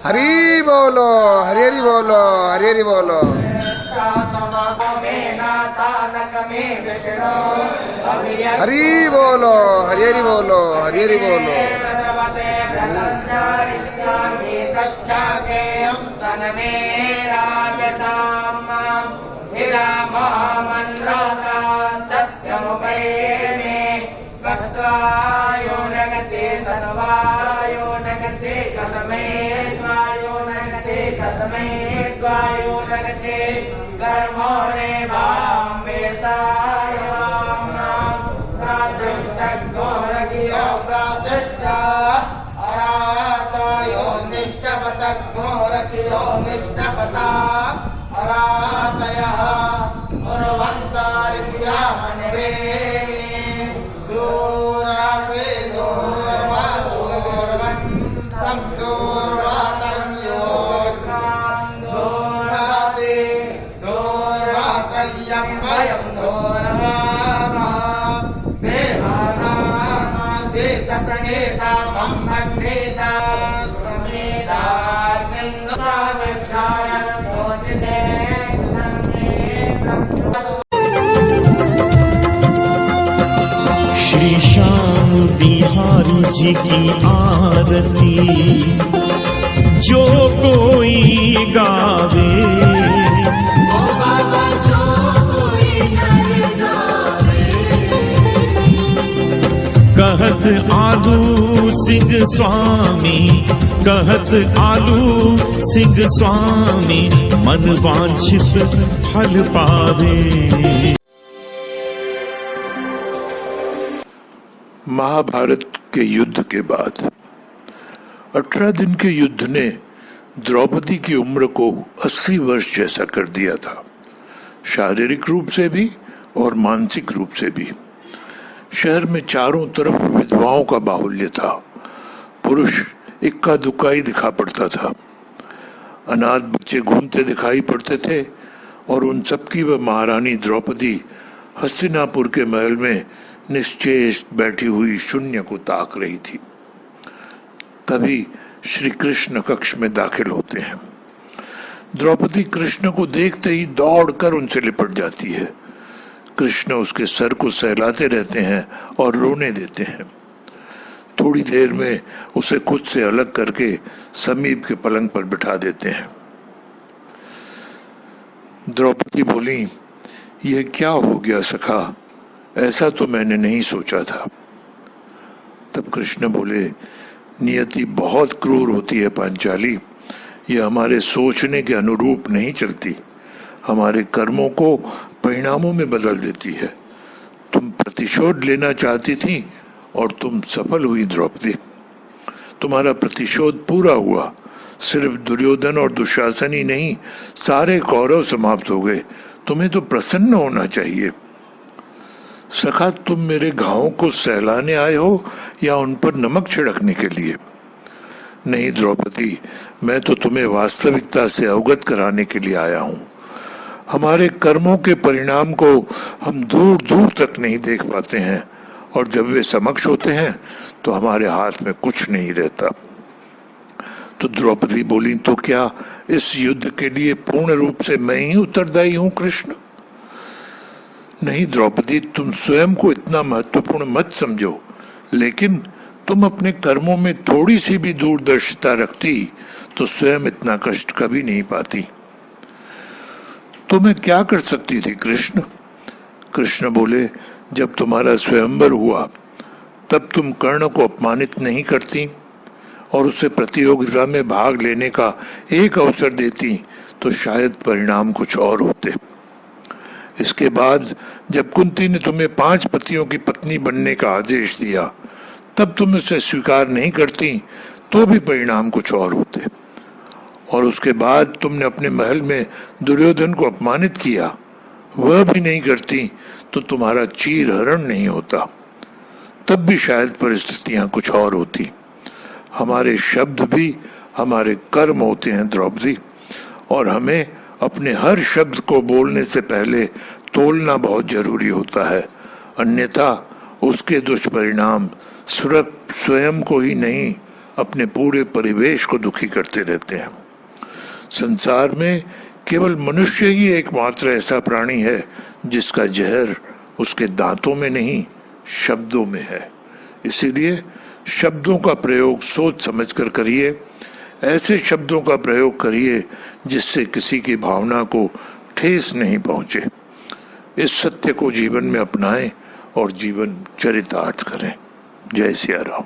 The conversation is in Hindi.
हरी बोलो, हरी हरी बोलो, हरी हरी बोलो। हरी बोलो, हरी हरी बोलो, हरी हरी बोलो। वस्त्वायो नगते सर्वायो नगते कसमे द्वायो नगते कसमे द्वायो नगते कर्मणे भाम्बे सायाम प्रातष्टगोरगियो प्रातष्ट अरातयो निष्टपतगोरगियो निष्टपता अरातयः उर्वन्तारित्या मनवे दूरासे दूर्वन्तम दूर्वातस्योस्मान् दूराते दूर्वातयं वयं दूर्वामः देवानामासे ससनेता मम भग्नेता समेताग्निन्दसावक्षाय मोचिते श्री श्याम बिहारी जी की आरती जो कोई गावे, कहत आलू सिंह स्वामी, कहत आलू सिंह स्वामी, मन वांछित फल पावे। महाभारत के युद्ध के बाद 18 दिन के युद्ध ने द्रौपदी की उम्र को 80 वर्ष जैसा कर दिया था, शारीरिक रूप से भी और मानसिक रूप से भी। शहर में चारों तरफ विधवाओं का बाहुल्य था, पुरुष इक्का दुक्का ही दिखा पड़ता था, अनाथ बच्चे घूमते दिखाई पड़ते थे और उन सबकी वह महारानी द्रौपदी हस्तिनापुर के महल में निश्चेष बैठी हुई शून्य को ताक रही थी। तभी श्री कृष्ण कक्ष में दाखिल होते हैं। द्रौपदी कृष्ण को देखते ही दौड़कर उनसे लिपट जाती है। कृष्ण उसके सर को सहलाते रहते हैं और रोने देते हैं। थोड़ी देर में उसे खुद से अलग करके समीप के पलंग पर बिठा देते हैं। द्रौपदी बोली, यह क्या हो गया सखा, ऐसा तो मैंने नहीं सोचा था। तब कृष्ण बोले, नियति बहुत क्रूर होती है पांचाली, यह हमारे सोचने के अनुरूप नहीं चलती, हमारे कर्मों को परिणामों में बदल देती है। तुम प्रतिशोध लेना चाहती थी और तुम सफल हुई द्रौपदी, तुम्हारा प्रतिशोध पूरा हुआ। सिर्फ दुर्योधन और दुशासन ही नहीं, सारे कौरव समाप्त हो गए। तुम्हें तो प्रसन्न होना चाहिए। सखा, तुम मेरे घावों को सहलाने आए हो या उन पर नमक छिड़कने के लिए? नहीं द्रौपदी, मैं तो तुम्हें वास्तविकता से अवगत कराने के लिए आया हूं। हमारे कर्मों के परिणाम को हम दूर दूर तक नहीं देख पाते हैं, और जब वे समक्ष होते हैं तो हमारे हाथ में कुछ नहीं रहता। तो द्रौपदी बोली, तो क्या इस युद्ध के लिए पूर्ण रूप से मैं ही उत्तरदायी हूं कृष्ण? नहीं द्रौपदी, तुम स्वयं को इतना महत्वपूर्ण मत समझो, लेकिन तुम अपने कर्मों में थोड़ी सी भी दूरदर्शिता रखती तो स्वयं इतना कष्ट कभी नहीं पाती। तो मैं क्या कर सकती थी कृष्ण? कृष्ण बोले, जब तुम्हारा स्वयंवर हुआ तब तुम कर्ण को अपमानित नहीं करती और उसे प्रतियोगिता में भाग लेने का एक अवसर देती तो शायद परिणाम कुछ और होते। इसके बाद जब कुंती ने तुम्हें 5 पतियों की पत्नी बनने का आदेश दिया तब तुम उसे स्वीकार नहीं करती तो भी परिणाम कुछ और होते। और उसके बाद तुमने अपने महल में दुर्योधन को अपमानित किया, वह भी नहीं करती तो तुम्हारा चीर हरण नहीं होता, तब भी शायद परिस्थितियां कुछ और होती। हमारे शब्द भी हमारे कर्म होते हैं द्रौपदी, और हमें अपने हर शब्द को बोलने से पहले तोलना बहुत जरूरी होता है, अन्यथा उसके दुष्परिणाम स्वयं को ही नहीं अपने पूरे परिवेश को दुखी करते रहते हैं। संसार में केवल मनुष्य ही एकमात्र ऐसा प्राणी है जिसका जहर उसके दांतों में नहीं शब्दों में है। इसीलिए शब्दों का प्रयोग सोच समझकर करिए, ऐसे शब्दों का प्रयोग करिए जिससे किसी की भावना को ठेस नहीं पहुंचे। इस सत्य को जीवन में अपनाएं और जीवन चरितार्थ करें। जय सिया राम।